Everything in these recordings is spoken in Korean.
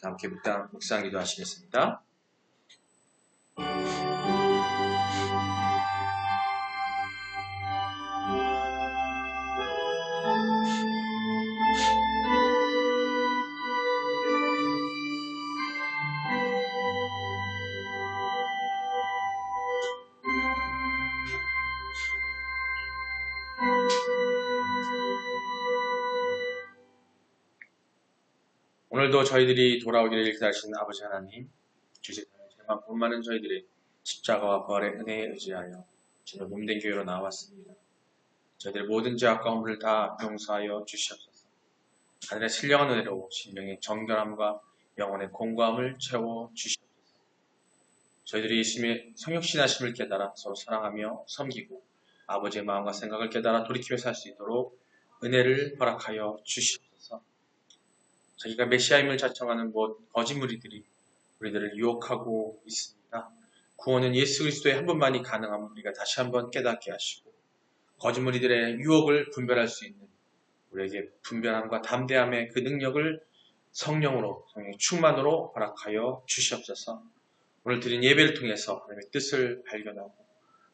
함께 묵상 기도하시겠습니다. 오늘도 저희들이 돌아오기를 기다리시는 아버지 하나님, 주세상에 제만 돈 많은 저희들이 십자가와 부활의 은혜에 의지하여 주의 몸된 교회로 나왔습니다. 저희들 모든 죄악 가운데를 다 용서하여 주시옵소서. 하늘의 신령한 은혜로 심령의 정결함과 영혼의 공고함을 채워 주시옵소서. 저희들이 성육신하심을 깨달아 서로 사랑하며 섬기고 아버지의 마음과 생각을 깨달아 돌이키며 살 수 있도록 은혜를 허락하여 주시옵소서. 자기가 메시아임을 자청하는 거짓 무리들이 우리들을 유혹하고 있습니다. 구원은 예수 그리스도의 한 분만이 가능함을 우리가 다시 한번 깨닫게 하시고 거짓 무리들의 유혹을 분별할 수 있는 우리에게 분별함과 담대함의 그 능력을 성령의 충만으로 허락하여 주시옵소서. 오늘 드린 예배를 통해서 하나님의 뜻을 발견하고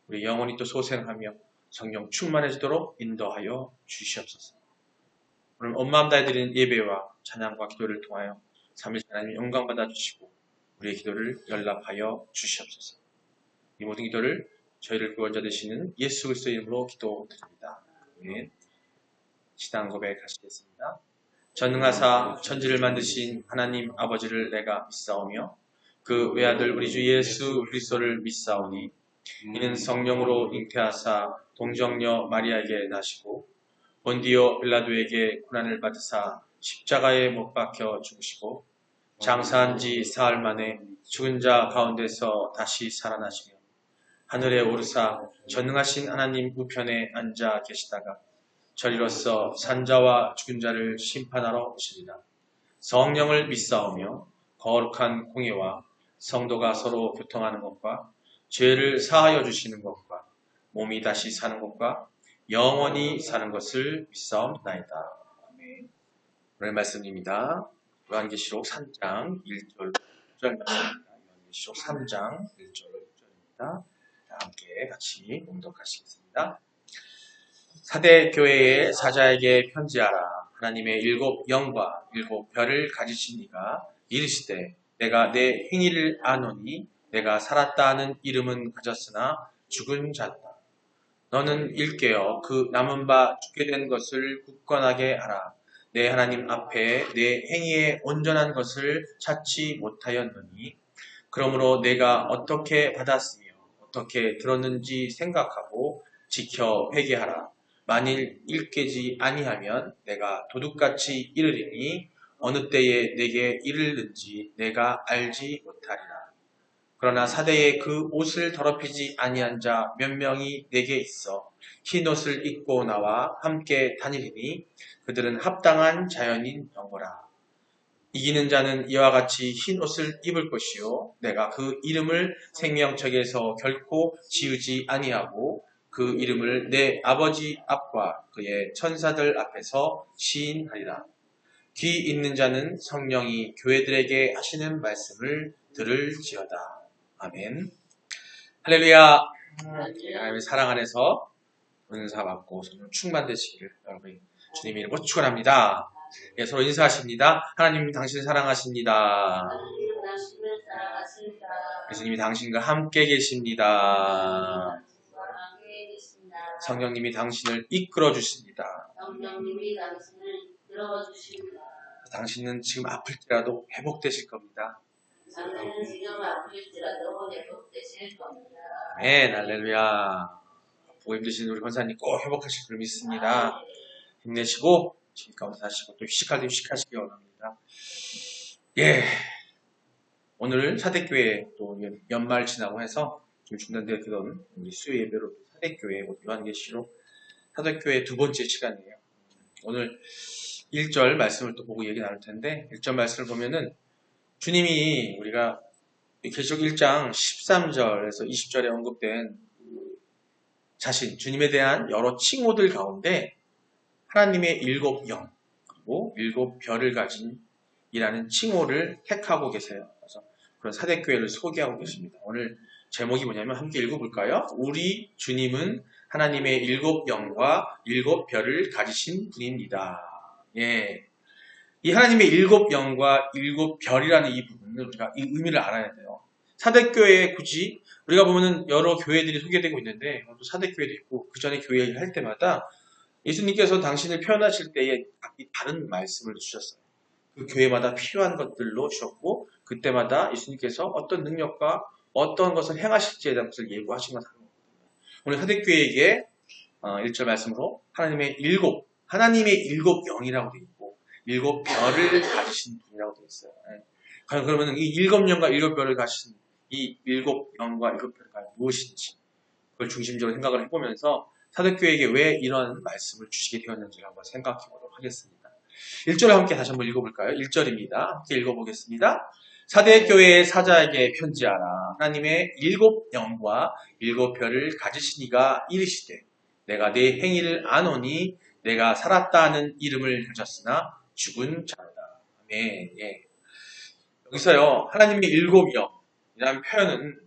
우리 영혼이 또 소생하며 성령 충만해지도록 인도하여 주시옵소서. 오늘 온 마음 다해 드리는 예배와 찬양과 기도를 통하여 삼위일체 하나님 영광 받아주시고 우리의 기도를 연락하여 주시옵소서. 이 모든 기도를 저희를 구원자 되시는 예수 그리스도의 이름으로 기도드립니다. 아멘. 시단 고백하시겠습니다. 전능하사 천지를 만드신 하나님 아버지를 내가 믿사오며 그 외아들 우리 주 예수 그리스도를 믿사오니 이는 성령으로 잉태하사 동정녀 마리아에게 나시고 본디오 빌라도에게 고난을 받으사 십자가에 못 박혀 죽으시고 장사한 지 사흘 만에 죽은 자 가운데서 다시 살아나시며 하늘에 오르사 전능하신 하나님 우편에 앉아 계시다가 저리로서 산자와 죽은 자를 심판하러 오시리라. 성령을 믿사오며 거룩한 공예와 성도가 서로 교통하는 것과 죄를 사하여 주시는 것과 몸이 다시 사는 것과 영원히 사는 것을 믿사옵나이다. 아멘. 오늘 말씀입니다. 요한계시록 3장 1절 6절 말씀입니다. 요한계시록 3장 1절 6절입니다. 함께 같이 봉독하시겠습니다. 사대 교회의 사자에게 편지하라. 하나님의 7 영과 7 별을 가지신 이가 이르시되 내가 내 행위를 아노니 내가 살았다 하는 이름은 가졌으나 죽은 자다. 너는 일깨어 그 남은 바 죽게 된 것을 굳건하게 하라. 내 하나님 앞에 내 행위에 온전한 것을 찾지 못하였느니 그러므로 내가 어떻게 받았으며 어떻게 들었는지 생각하고 지켜 회개하라. 만일 일깨지 아니하면 내가 도둑같이 이르리니 어느 때에 내게 이르는지 내가 알지 못하리라. 그러나 사대에 그 옷을 더럽히지 아니한 자 몇 명이 내게 있어 흰 옷을 입고 나와 함께 다니리니 그들은 합당한 자연인 영거라. 이기는 자는 이와 같이 흰 옷을 입을 것이요 내가 그 이름을 생명책에서 결코 지우지 아니하고 그 이름을 내 아버지 앞과 그의 천사들 앞에서 시인하리라. 귀 있는 자는 성령이 교회들에게 하시는 말씀을 들을지어다. 아멘. 할렐루야. 하나님의 사랑 안에서 은사 받고 성령 충만되시기를 여러분 주님의 이름으로 축원합니다. 예, 서로 인사하십니다. 하나님 당신을 사랑하십니다. 예수님이 당신과 함께 계십니다. 성령님이 당신을 이끌어 주십니다. 당신은 지금 아플지라도 회복되실 겁니다. 네, 할렐루야. 보고 힘드신 우리 권사님 꼭 회복하실 줄 믿습니다. 힘내시고 진 가운데 사시고 또 휴식할 때 휴식하시기 원합니다. 예, 오늘 사대교회 또 연말 지나고 해서 좀 중단되었던 우리 수요 예배로 사대교회 요한계시록 사대교회 두 번째 시간이에요. 오늘 1절 말씀을 또 보고 얘기 나눌 텐데 1절 말씀을 보면은 주님이 우리가 계시록 1장 13절에서 20절에 언급된 자신, 주님에 대한 여러 칭호들 가운데 하나님의 7 영, 그리고 7 별을 가진 주님이라는 칭호를 택하고 계세요. 그래서 그런 사대교회를 소개하고 계십니다. 오늘 제목이 뭐냐면 함께 읽어볼까요? 우리 주님은 하나님의 7영과 7별을 가지신 분입니다. 예. 이 하나님의 7영과 7별이라는 이 부분을 우리가 이 의미를 알아야 돼요. 사대교회에 굳이 우리가 보면은 여러 교회들이 소개되고 있는데 사대교회도 있고 그 전에 교회를 할 때마다 예수님께서 당신을 표현하실 때에 각기 다른 말씀을 주셨어요. 그 교회마다 필요한 것들로 주셨고 그때마다 예수님께서 어떤 능력과 어떤 것을 행하실지에 대한 것을 예고하신 것 같아요. 오늘 사대교회에게 1절 말씀으로 하나님의 7영이라고 되어 있고 7별을 가지신 분이라고 되어 있어요. 그러면 이 7영과 7별을 가지신 이 7영과 7별이 무엇인지 그걸 중심적으로 생각을 해보면서 사대교회에게 왜 이런 말씀을 주시게 되었는지를 한번 생각해 보도록 하겠습니다. 1절을 함께 다시 한번 읽어볼까요? 1절입니다. 함께 읽어보겠습니다. 사대교회의 사자에게 편지하라. 하나님의 7영과 7별을 가지시니가 이르시되 내가 네 행위를 아노니 내가 살았다 하는 이름을 가졌으나 죽은 자로다. 아멘. 예. 여기서요. 하나님의 7영이라는 표현은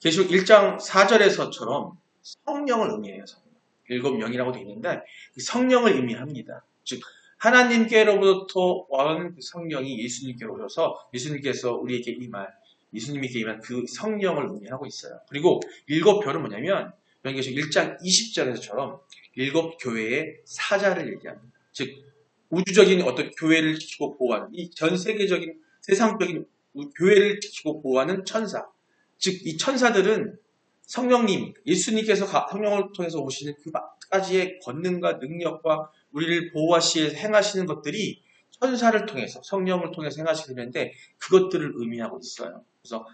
계시록 1장 4절에서처럼 성령을 의미해요. 성령. 7영이라고 되어 있는데 성령을 의미합니다. 즉 하나님께로부터 온 성령이 예수님께로 오셔서 예수님께서 우리에게 임한 예수님에게 임한 그 성령을 의미하고 있어요. 그리고 7별은 뭐냐면 계시록 1장 20절에서처럼 7교회의 사자를 얘기합니다. 즉 우주적인 어떤 교회를 지키고 보호하는 이 전 세계적인 세상적인 교회를 지키고 보호하는 천사. 즉 이 천사들은 성령님, 예수님께서 성령을 통해서 오시는 그 가지의 권능과 능력과 우리를 보호하시에 행하시는 것들이 천사를 통해서 성령을 통해서 행하시는데 그것들을 의미하고 있어요. 그래서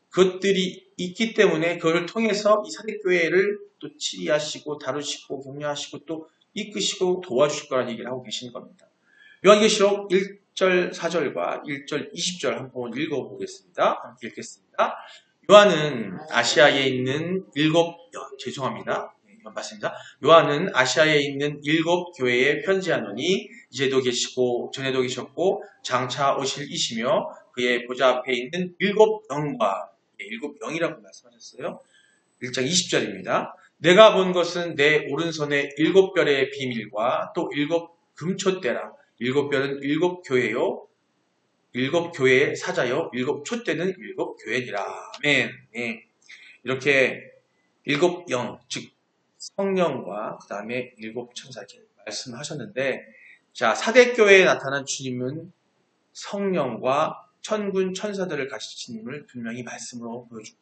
그것들이 있기 때문에 그걸 통해서 이 사대교회를 또 치리하시고 다루시고 격려하시고 또 이끄시고 도와주실 거라는 얘기를 하고 계시는 겁니다. 요한계시록 1절 4절과 1절 20절 한번 읽어보겠습니다. 함께 읽겠습니다. 요한은 아시아에 있는 죄송합니다. 이건 맞습니다. 요한은 아시아에 있는 7교회에 편지하노니 이제도 계시고 전에도 계셨고 장차 오실 이시며 그의 보좌 앞에 있는 7영과 7영이라고 말씀하셨어요. 1장 20절입니다. 내가 본 것은 내 오른손에 7별의 비밀과 또 7금촛대라. 7별은 7교회요. 7교회의 사자요. 7촛대는 7교회니라. 아멘. 네. 이렇게 7영, 즉 성령과 그 다음에 7천사 이렇게 말씀하셨는데 자 사대교회에 나타난 주님은 성령과 천군 천사들을 가지신님을 분명히 말씀으로 보여주고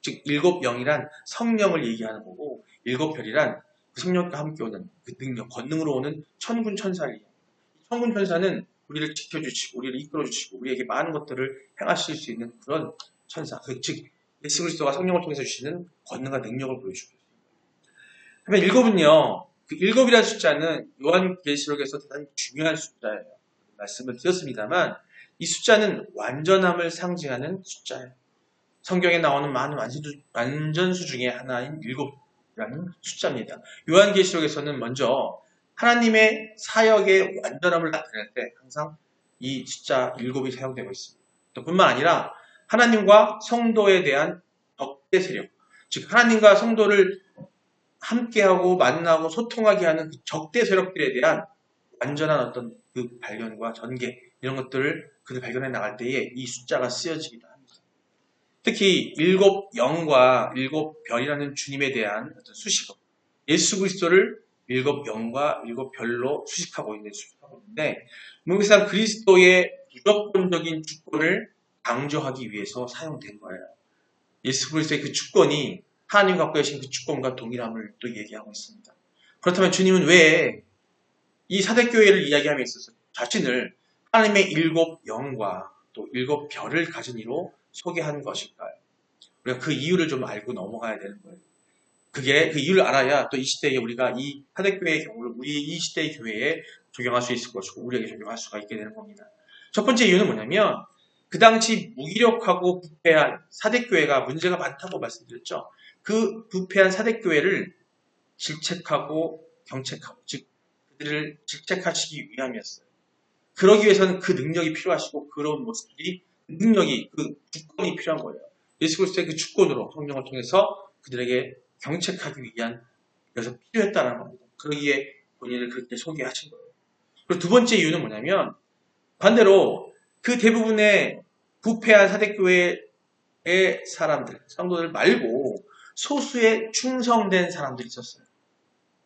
즉 7영이란 성령을 얘기하는 거고 7별이란 그 성령과 함께 오는 그 능력, 권능으로 오는 천군 천사를 얘기합니다. 천군 천사는 우리를 지켜주시고 우리를 이끌어주시고 우리에게 많은 것들을 행하실 수 있는 그런 천사, 즉 예수 그리스도가 성령을 통해서 주시는 권능과 능력을 보여주고 있습니다. 그러면 7은요. 그 7이라는 숫자는 요한계시록에서 대단히 중요한 숫자예요. 말씀을 드렸습니다만 이 숫자는 완전함을 상징하는 숫자예요. 성경에 나오는 많은 완전수 중에 하나인 7이라는 숫자입니다. 요한계시록에서는 먼저 하나님의 사역의 완전함을 나타낼 때 항상 이 숫자 7이 사용되고 있습니다. 또 뿐만 아니라 하나님과 성도에 대한 적대 세력, 즉 하나님과 성도를 함께하고 만나고 소통하게 하는 그 적대 세력들에 대한 완전한 어떤 그 발견과 전개 이런 것들을 그들 발견해 나갈 때에 이 숫자가 쓰여지기도 합니다. 특히 7영과 7별이라는 주님에 대한 어떤 수식어, 예수 그리스도를 7영과 7별로 수식하고 있는데 무엇보다 그리스도의 무조건적인 주권을 강조하기 위해서 사용된 거예요. 예수 그리스도의 그 주권이 하나님 갖고 계신 그 주권과 동일함을 또 얘기하고 있습니다. 그렇다면 주님은 왜 이 사대교회를 이야기함에 있어서 자신을 하나님의 7영과 또 7별을 가진 이로 소개한 것일까요? 우리가 그 이유를 좀 알고 넘어가야 되는 거예요. 그게 그 이유를 알아야 또 이 시대에 우리가 이 사대교회의 경우를 우리 이 시대의 교회에 적용할 수 있을 것이고 우리에게 적용할 수가 있게 되는 겁니다. 첫 번째 이유는 뭐냐면 그 당시 무기력하고 부패한 사대교회가 문제가 많다고 말씀드렸죠. 그 부패한 사대교회를 질책하고 경책하고 즉 그들을 질책하시기 위함이었어요. 그러기 위해서는 그 능력이 필요하시고 그런 모습들이 능력이 그 주권이 필요한 거예요. 예수 그리스도의 그 주권으로 성령을 통해서 그들에게 경책하기 위한 그래서 필요했다는 겁니다. 그러기에 본인을 그렇게 소개하신 거예요. 그리고 두 번째 이유는 뭐냐면 반대로 그 대부분의 부패한 사대교회의 사람들, 성도들 말고 소수의 충성된 사람들이 있었어요.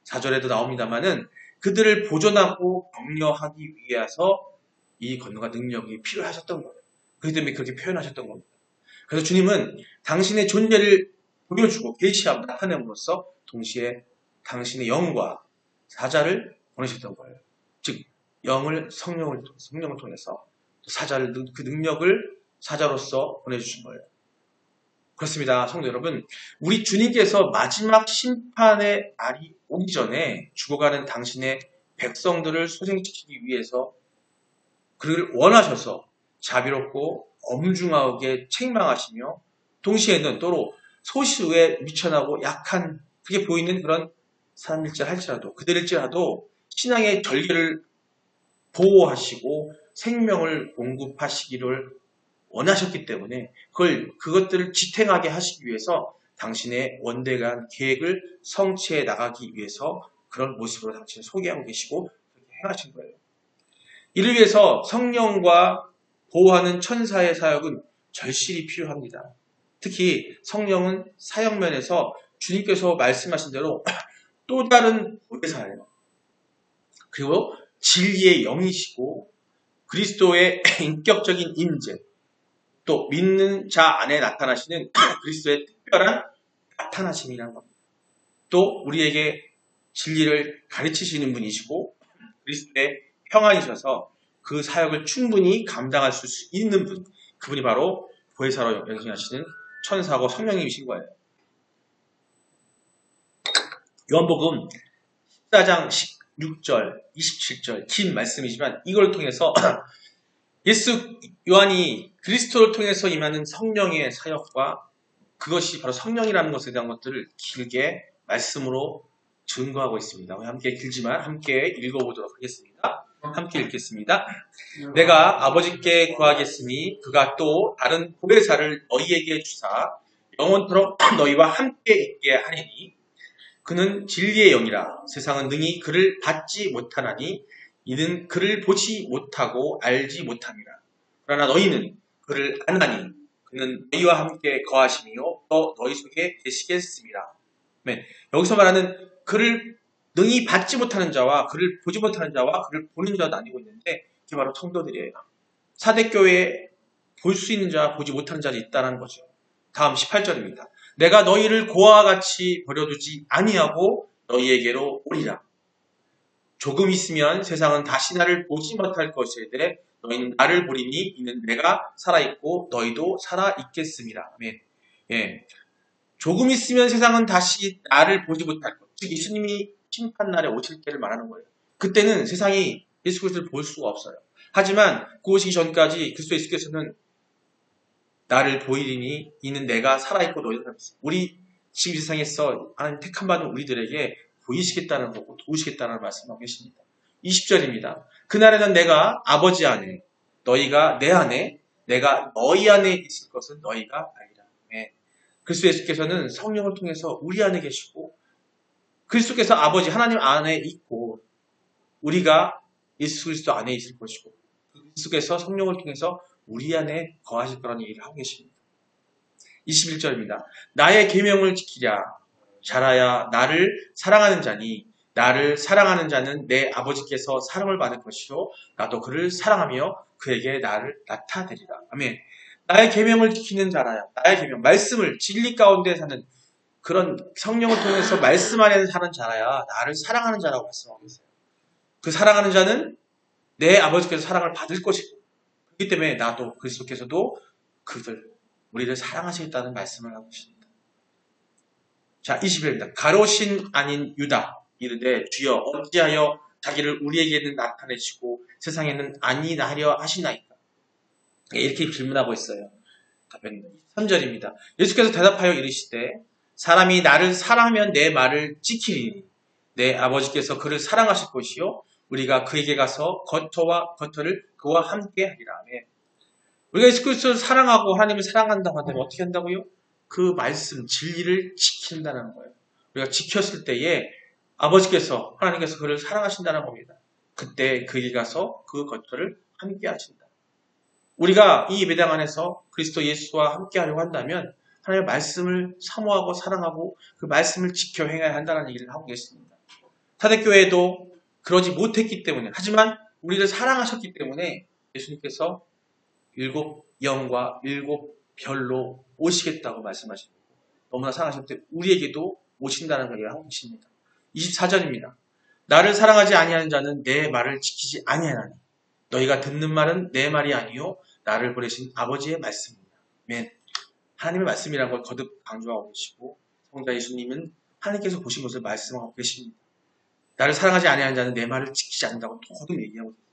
4절에도 나옵니다만은 그들을 보존하고 격려하기 위해서 이 권능과 능력이 필요하셨던 거예요. 그렇기 때문에 그렇게 표현하셨던 겁니다. 그래서 주님은 당신의 존재를 보여주고 계시하고 나타냄으로써 동시에 당신의 영과 사자를 보내셨던 거예요. 즉 영을 성령을 통해서 사자를 그 능력을 사자로서 보내주신 거예요. 그렇습니다. 성도 여러분, 우리 주님께서 마지막 심판의 날이 오기 전에 죽어가는 당신의 백성들을 소생시키기 위해서 그를 원하셔서 자비롭고 엄중하게 책망하시며 동시에는 또로 소수에 미천하고 약한 그게 보이는 그런 사람일지라도 그들일지라도 신앙의 전례를 보호하시고 생명을 공급하시기를 원하셨기 때문에 그것들을 지탱하게 하시기 위해서 당신의 원대한 계획을 성취해 나가기 위해서 그런 모습으로 당신을 소개하고 계시고 그렇게 행하신 거예요. 이를 위해서 성령과 보호하는 천사의 사역은 절실히 필요합니다. 특히 성령은 사역면에서 주님께서 말씀하신 대로 또 다른 보혜사예요. 그리고 진리의 영이시고 그리스도의 인격적인 임재, 또 믿는 자 안에 나타나시는 그리스도의 특별한 나타나심이라는 겁니다. 또 우리에게 진리를 가르치시는 분이시고 그리스도의 평안이셔서 그 사역을 충분히 감당할 수 있는 분, 그분이 바로 보혜사로 연승하시는 천사고 성령님이신 거예요. 요한복음 14장 16절, 27절 긴 말씀이지만 이걸 통해서 요한이 그리스도를 통해서 임하는 성령의 사역과 그것이 바로 성령이라는 것에 대한 것들을 길게 말씀으로 증거하고 있습니다. 함께 길지만 함께 읽어보도록 하겠습니다. 함께 읽겠습니다. 내가 아버지께 구하겠으니 그가 또 다른 보혜사를 너희에게 주사 영원토록 너희와 함께 있게 하리니 그는 진리의 영이라 세상은 능히 그를 받지 못하나니 이는 그를 보지 못하고 알지 못함이라. 그러나 너희는 그를 아나니 그는 너희와 함께 거하시며 또 너희 속에 계시겠습니다. 네, 여기서 말하는 그를 능히 받지 못하는 자와 그를 보지 못하는 자와 그를 보는 자가 나뉘고 있는데 그게 바로 성도들이에요. 사대교회에 볼 수 있는 자와 보지 못하는 자들이 있다는 거죠. 다음 18절입니다. 내가 너희를 고아와 같이 버려두지 아니하고 너희에게로 오리라. 조금 있으면 세상은 다시 나를 보지 못할 것이되 너희는 나를 보리니 이는 내가 살아있고 너희도 살아있겠음이라. 아멘. 예. 조금 있으면 세상은 다시 나를 보지 못할 것. 즉 예수님이 심판날에 오실 때를 말하는 거예요. 그때는 세상이 예수 그리스도를 볼 수가 없어요. 하지만 그 오시기 전까지 그리스도 예수께서는 나를 보이리니 이는 내가 살아있고 너희도 살아있어. 우리 지금 세상에서 하나님 택함 받은 우리들에게 보이시겠다는 거고 도우시겠다는 말씀하고 계십니다. 20절입니다. 그날에는 내가 아버지 안에 너희가 내 안에 내가 너희 안에 있을 것은 너희가 알리라. 네. 그리스도 예수께서는 성령을 통해서 우리 안에 계시고 그리스도께서 아버지 하나님 안에 있고 우리가 예수 그리스도 안에 있을 것이고 그리스도께서 성령을 통해서 우리 안에 거하실 거라는 얘기를 하고 계십니다. 21절입니다. 나의 계명을 지키랴 자라야 나를 사랑하는 자니 나를 사랑하는 자는 내 아버지께서 사랑을 받을 것이요 나도 그를 사랑하며 그에게 나를 나타내리라. 아멘. 나의 계명을 지키는 자라야 나의 계명 말씀을 진리 가운데 사는 그런 성령을 통해서 말씀 안에 사는 자라야 나를 사랑하는 자라고 말씀하고 있어요. 그 사랑하는 자는 내 아버지께서 사랑을 받을 것이고 그렇기 때문에 나도 그리스도께서도 우리를 사랑하시겠다는 말씀을 하고 계십니다. 자, 20일입니다. 가롯인 아닌 유다 이르되 주여 어찌하여 자기를 우리에게는 나타내시고 세상에는 아니나 하려 하시나이까. 이렇게 질문하고 있어요. 3절입니다. 예수께서 대답하여 이르시되 사람이 나를 사랑하면 내 말을 지키리니 내 아버지께서 그를 사랑하실 것이요 우리가 그에게 가서 겉터와 겉터를 그와 함께 하리라. 아멘. 우리가 예수 그리스도를 사랑하고 하나님을 사랑한다고 한다면 어떻게 한다고요? 그 말씀, 진리를 지킨다는 거예요. 우리가 지켰을 때에 아버지께서, 하나님께서 그를 사랑하신다는 겁니다. 그때 그에게 가서 그 겉터를 함께 하신다. 우리가 이 예배당 안에서 그리스도 예수와 함께 하려고 한다면 하나님의 말씀을 사모하고 사랑하고 그 말씀을 지켜 행해야 한다는 얘기를 하고 계십니다. 사대교회도 그러지 못했기 때문에, 하지만 우리를 사랑하셨기 때문에 예수님께서 7 영과 7 별로 오시겠다고 말씀하시고 너무나 사랑하시기 때문에 우리에게도 오신다는 걸 얘기하고 계십니다. 24절입니다. 나를 사랑하지 아니하는 자는 내 말을 지키지 아니하나니 너희가 듣는 말은 내 말이 아니요 나를 보내신 아버지의 말씀입니다. 아멘. 하나님의 말씀이라는 걸 거듭 강조하고 계시고 성자 예수님은 하나님께서 보신 것을 말씀하고 계십니다. 나를 사랑하지 아니하는 자는 내 말을 지키지 않는다고 거듭 얘기하고 있습니다.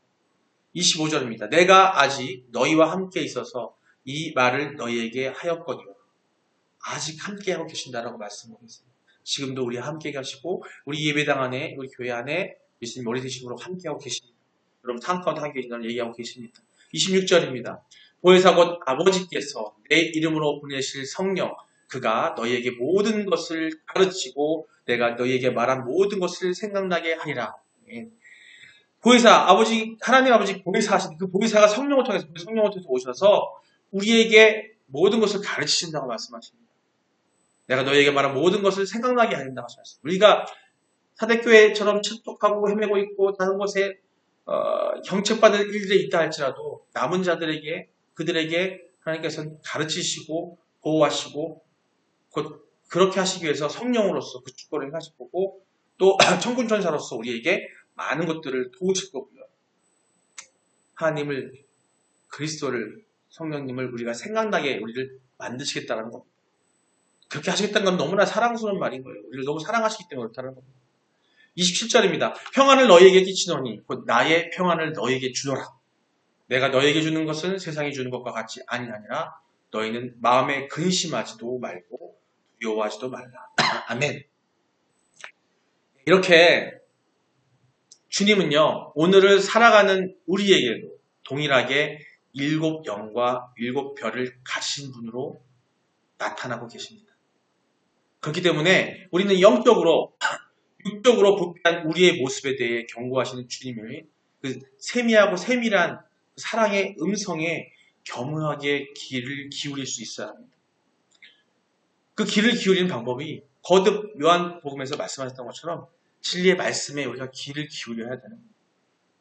25절입니다. 내가 아직 너희와 함께 있어서 이 말을 너희에게 하였거니와 아직 함께하고 계신다라고 말씀하고 있습니다. 지금도 우리 함께 계시고 우리 예배당 안에 우리 교회 안에 예수님 머리 되심으로 함께하고 계십니다. 여러분 땅 가운데 함께 계신다는 얘기하고 계십니다. 26절입니다. 보혜사 곧 아버지께서 내 이름으로 보내실 성령 그가 너희에게 모든 것을 가르치고 내가 너희에게 말한 모든 것을 생각나게 하리라. 보혜사 아버지 하나님 아버지 보혜사 하신 그 보혜사가 성령을 통해서 오셔서 우리에게 모든 것을 가르치신다고 말씀하십니다. 내가 너희에게 말한 모든 것을 생각나게 하린다고 하셨습니다. 우리가 사대교회처럼 침묵하고 헤매고 있고 다른 곳에 경책받을 일들이 있다 할지라도 남은 자들에게 그들에게 하나님께서는 가르치시고 보호하시고 곧 그렇게 하시기 위해서 성령으로서 그 축복을 행하실 거고 또 천군천사로서 우리에게 많은 것들을 도우실 거고요. 하나님을 그리스도를 성령님을 우리가 생각나게 우리를 만드시겠다는 겁니다. 그렇게 하시겠다는 건 너무나 사랑스러운 말인 거예요. 우리를 너무 사랑하시기 때문에 그렇다는 겁니다. 27절입니다. 평안을 너희에게 끼치노니 곧 나의 평안을 너희에게 주노라. 내가 너희에게 주는 것은 세상이 주는 것과 같이 아니하니라. 너희는 마음에 근심하지도 말고 두려워하지도 말라. 아멘. 이렇게 주님은요. 오늘을 살아가는 우리에게도 동일하게 7 영과 7 별을 가진 분으로 나타나고 계십니다. 그렇기 때문에 우리는 영적으로 육적으로 부패한 우리의 모습에 대해 경고하시는 주님의 그 세미하고 세밀한 사랑의 음성에 겸허하게 귀를 기울일 수 있어야 합니다. 그 귀를 기울이는 방법이 거듭 요한복음에서 말씀하셨던 것처럼 진리의 말씀에 우리가 귀를 기울여야 되는 겁니다.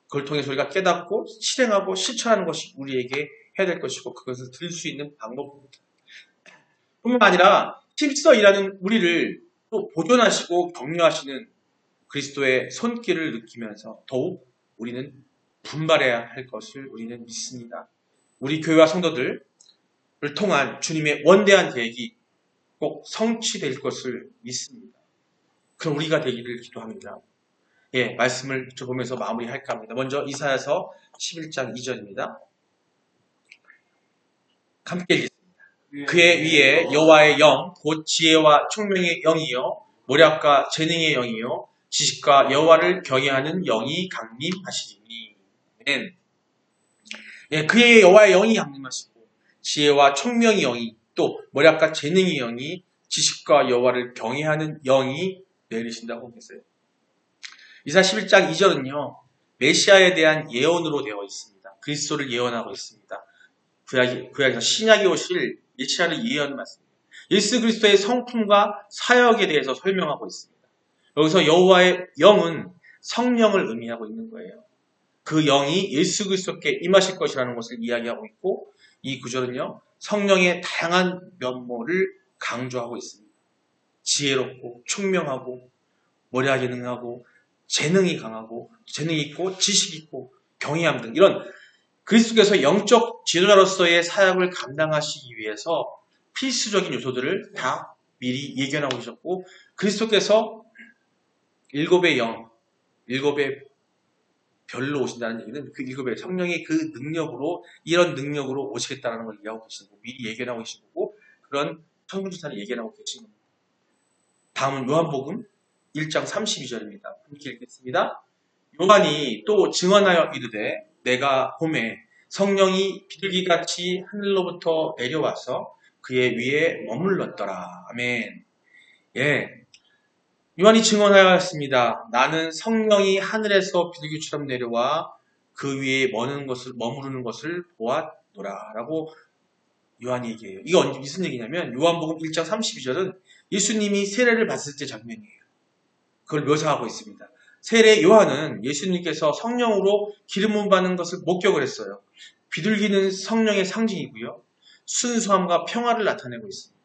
그걸 통해서 우리가 깨닫고 실행하고 실천하는 것이 우리에게 해야 될 것이고 그것을 들을 수 있는 방법입니다. 뿐만 아니라 힘써 일하는 우리를 또 보존하시고 격려하시는 그리스도의 손길을 느끼면서 더욱 우리는 분발해야 할 것을 우리는 믿습니다. 우리 교회와 성도들을 통한 주님의 원대한 계획이 꼭 성취될 것을 믿습니다. 그럼 우리가 되기를 기도합니다. 예, 말씀을 보면서 마무리할까 합니다. 먼저 이사야서 11장 2절입니다. 함께 읽겠습니다. 그의 위에 여호와의 영, 곧 지혜와 총명의 영이요 모략과 재능의 영이요 지식과 여호와를 경외하는 영이 강림하시리니. 예, 그의 여호와의 영이 강림하시고 지혜와 총명의 영이 또 모략과 재능의 영이 지식과 여호와를 경외하는 영이 내리신다고 했어요. 이사 11장 2절은요. 메시아에 대한 예언으로 되어 있습니다. 그리스도를 예언하고 있습니다. 구약에서 신약에 오실 메시아를 예언하는 말씀입니다. 예수 그리스도의 성품과 사역에 대해서 설명하고 있습니다. 여기서 여호와의 영은 성령을 의미하고 있는 거예요. 그 영이 예수 그리스도께 임하실 것이라는 것을 이야기하고 있고 이 구절은요. 성령의 다양한 면모를 강조하고 있습니다. 지혜롭고 총명하고 머리하게 능하고 재능이 강하고 재능이 있고 지식이 있고 경외함 등 이런 그리스도께서 영적 지도자로서의 사역을 감당하시기 위해서 필수적인 요소들을 다 미리 예견하고 계셨고 그리스도께서 7의 영, 7의 별로 오신다는 얘기는 그 7의 성령의 그 능력으로 이런 능력으로 오시겠다는 걸 얘기하고 계시는 거고 미리 예견하고 계신 거고 그런 천군천사를 예견하고 계신 겁니다. 다음은 요한복음 1장 32절입니다. 함께 읽겠습니다. 요한이 또 증언하여 이르되 내가 봄에 성령이 비둘기같이 하늘로부터 내려와서 그의 위에 머물렀더라. 아멘. 예, 요한이 증언하였습니다. 나는 성령이 하늘에서 비둘기처럼 내려와 그 위에 머무르는 것을 보았노라. 라고 요한이 얘기해요. 이거 무슨 얘기냐면 요한복음 1장 32절은 예수님이 세례를 받았을 때 장면이에요. 그걸 묘사하고 있습니다. 세례 요한은 예수님께서 성령으로 기름 부음 받는 것을 목격을 했어요. 비둘기는 성령의 상징이고요. 순수함과 평화를 나타내고 있습니다.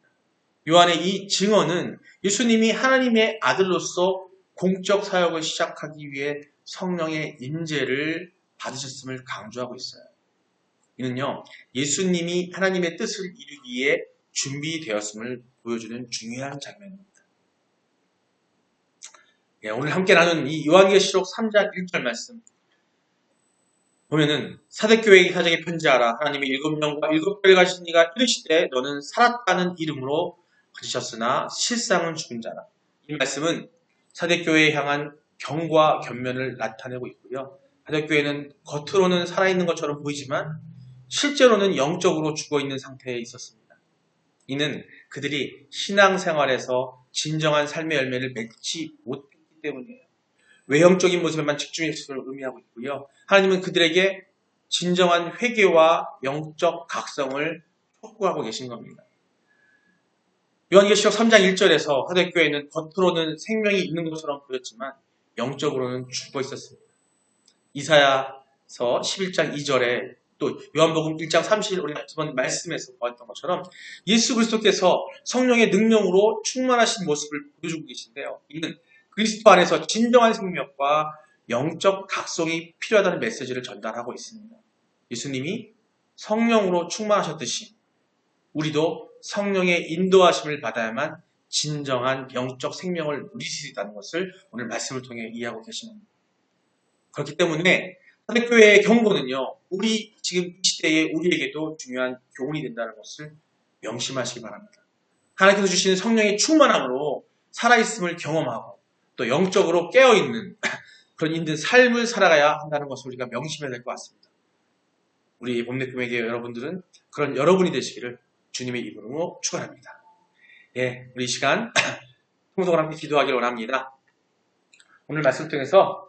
요한의 이 증언은 예수님이 하나님의 아들로서 공적 사역을 시작하기 위해 성령의 임재를 받으셨음을 강조하고 있어요. 이는요, 예수님이 하나님의 뜻을 이루기에 준비되었음을 보여주는 중요한 장면입니다. 예, 오늘 함께 나눈 이 요한계시록 3장 1절 말씀 보면은 사대교회 사장에 편지하라. 하나님이 7명과 7별을 가신 이가 이르시되 너는 살았다는 이름으로 가지셨으나 실상은 죽은 자라. 이 말씀은 사대교회에 향한 경과 견면을 나타내고 있고요. 사대교회는 겉으로는 살아있는 것처럼 보이지만 실제로는 영적으로 죽어있는 상태에 있었습니다. 이는 그들이 신앙생활에서 진정한 삶의 열매를 맺지 못했기 때문이에요. 외형적인 모습에만 집중했음을 의미하고 있고요. 하나님은 그들에게 진정한 회개와 영적 각성을 촉구하고 계신 겁니다. 요한계시록 3장 1절에서 사대교회는 겉으로는 생명이 있는 것처럼 보였지만 영적으로는 죽어 있었습니다. 이사야서 11장 2절에 또 요한복음 1장 30일 우리가 저번 말씀에서 보았던 것처럼 예수 그리스도께서 성령의 능력으로 충만하신 모습을 보여주고 계신데요. 이는 그리스도 안에서 진정한 생명과 영적 각성이 필요하다는 메시지를 전달하고 있습니다. 예수님이 성령으로 충만하셨듯이 우리도 성령의 인도하심을 받아야만 진정한 영적 생명을 누릴 수 있다는 것을 오늘 말씀을 통해 이해하고 계십니다. 그렇기 때문에 사대교회의 경고는요, 우리 지금 이 시대에 우리에게도 중요한 교훈이 된다는 것을 명심하시기 바랍니다. 하나님께서 주시는 성령의 충만함으로 살아있음을 경험하고 또 영적으로 깨어있는 그런 힘든 삶을 살아가야 한다는 것을 우리가 명심해야 될 것 같습니다. 우리 봄내꿈에게 여러분들은 그런 여러분이 되시기를 주님의 이름으로 축원합니다. 예, 우리 이 시간 통성을 함께 기도하기를 원합니다. 오늘 말씀 통해서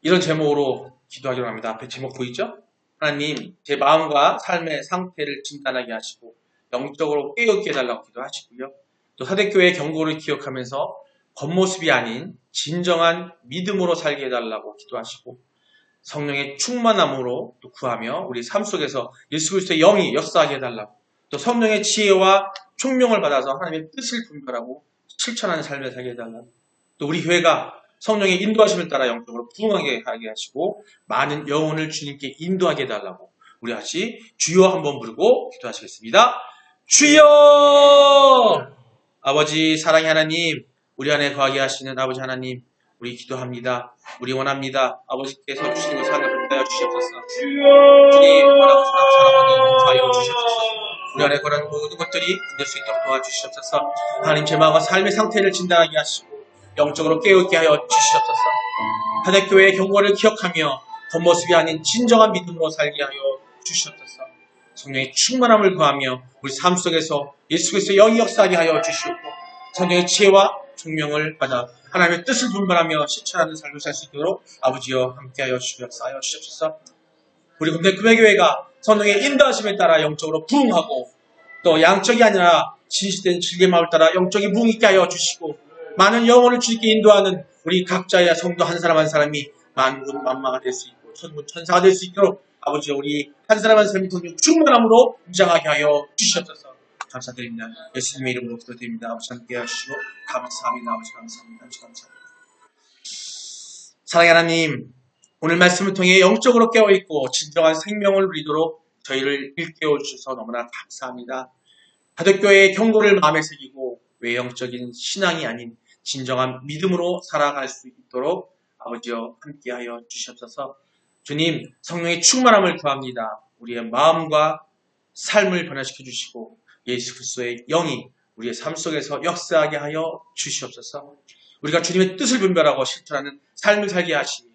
이런 제목으로 기도하기로 합니다. 앞에 제목 보이죠? 하나님, 제 마음과 삶의 상태를 진단하게 하시고 영적으로 깨어있게 해달라고 기도하시고요. 또 사대교회의 경고를 기억하면서 겉모습이 아닌 진정한 믿음으로 살게 해달라고 기도하시고 성령의 충만함으로 또 구하며 우리 삶 속에서 예수 그리스도의 영이 역사하게 해달라고 또 성령의 지혜와 총명을 받아서 하나님의 뜻을 분별하고 실천하는 삶을 살게 해달라고 또 우리 교회가 성령의 인도하심을 따라 영적으로 부흥하게 하게 하시고 많은 영혼을 주님께 인도하게 해달라고 우리 같이 주여 한번 부르고 기도하시겠습니다. 주여! 아버지 사랑의 하나님, 우리 안에 거하게 하시는 아버지 하나님, 우리 기도합니다. 우리 원합니다. 아버지께서 주시는 것을 하나님 받아 주시옵소서. 주님 원하고 사랑하는 자유 주시옵소서. 우리 안에 거한 모든 것들이 끝낼 수 있도록 도와주시옵소서. 하나님 제 마음과 삶의 상태를 진단하게 하시고 영적으로 깨우게 하여 주시옵소서. 사대교회의 경고를 기억하며 겉모습이 아닌 진정한 믿음으로 살게 하여 주시옵소서. 성령의 충만함을 구하며 우리 삶 속에서 예수 그리스도의 영이 역사하게 하여 주시옵고 성령의 지혜와 총명을 받아 하나님의 뜻을 분별하며 실천하는 삶을 살 수 있도록 아버지여 함께하여 주시옵소서. 우리 봄내꿈의교회가 성령의 인도하심에 따라 영적으로 부흥하고 또 양적이 아니라 진실된 즐거운 마음을 따라 영적인 부흥 있게 하여 주시고 많은 영혼을 주님께 인도하는 우리 각자의 성도 한 사람 한 사람이 만군 만마가 될 수 있고 천군 천사가 될 수 있도록 아버지 우리 한 사람 한 사람이 성령 충만함으로 무장하게 하여 주시옵소서. 감사드립니다. 예수님의 이름으로 기도드립니다. 아버지 함께 하시고 감사합니다. 아버지 감사합니다. 아버지 감사합니다. 사랑의 하나님, 오늘 말씀을 통해 영적으로 깨어있고 진정한 생명을 누리도록 저희를 일깨워 주셔서 너무나 감사합니다. 사대교회의 경고를 마음에 새기고 외형적인 신앙이 아닌 진정한 믿음으로 살아갈 수 있도록 아버지여 함께하여 주시옵소서. 주님, 성령의 충만함을 구합니다. 우리의 마음과 삶을 변화시켜 주시고 예수 그리스도의 영이 우리의 삶 속에서 역사하게 하여 주시옵소서. 우리가 주님의 뜻을 분별하고 실천하는 삶을 살게 하시며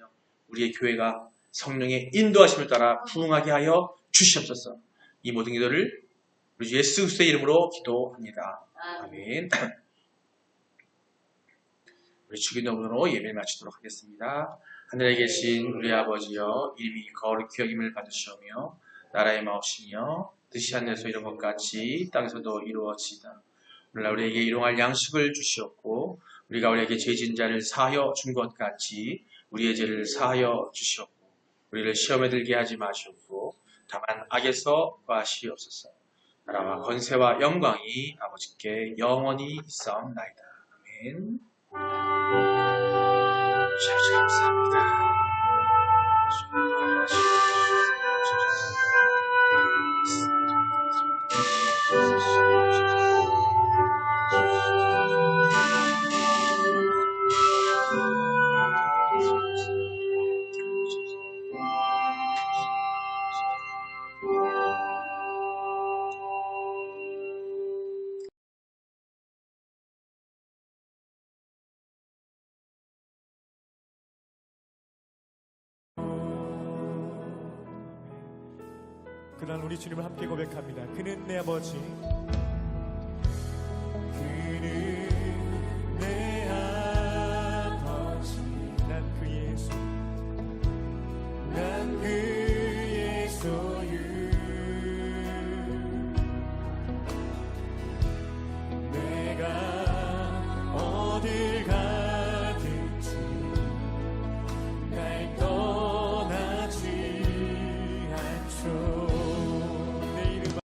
우리의 교회가 성령의 인도하심을 따라 부흥하게 하여 주시옵소서. 이 모든 기도를 우리 주 예수 그리스도의 이름으로 기도합니다. 아멘. 우리 주기도문으로 예배를 마치도록 하겠습니다. 하늘에 계신 우리 아버지여, 이름이 거룩히 여김을 받으시오며 나라의 마옵시며 뜻이 하늘에서 이룬 것 같이 땅에서도 이루어지이다. 오늘날 우리에게 일용할 양식을 주시옵고 우리가 우리에게 죄진 자를 사하여 준 것 같이 우리의 죄를 사하여 주시옵고 우리를 시험에 들게 하지 마시옵고 다만 악에서 구하시옵소서. 나라와 권세와 영광이 아버지께 영원히 있사옵나이다. 아멘. 자, 감사합니다. 그날 우리 주님을 함께 고백합니다. 그는 내 아버지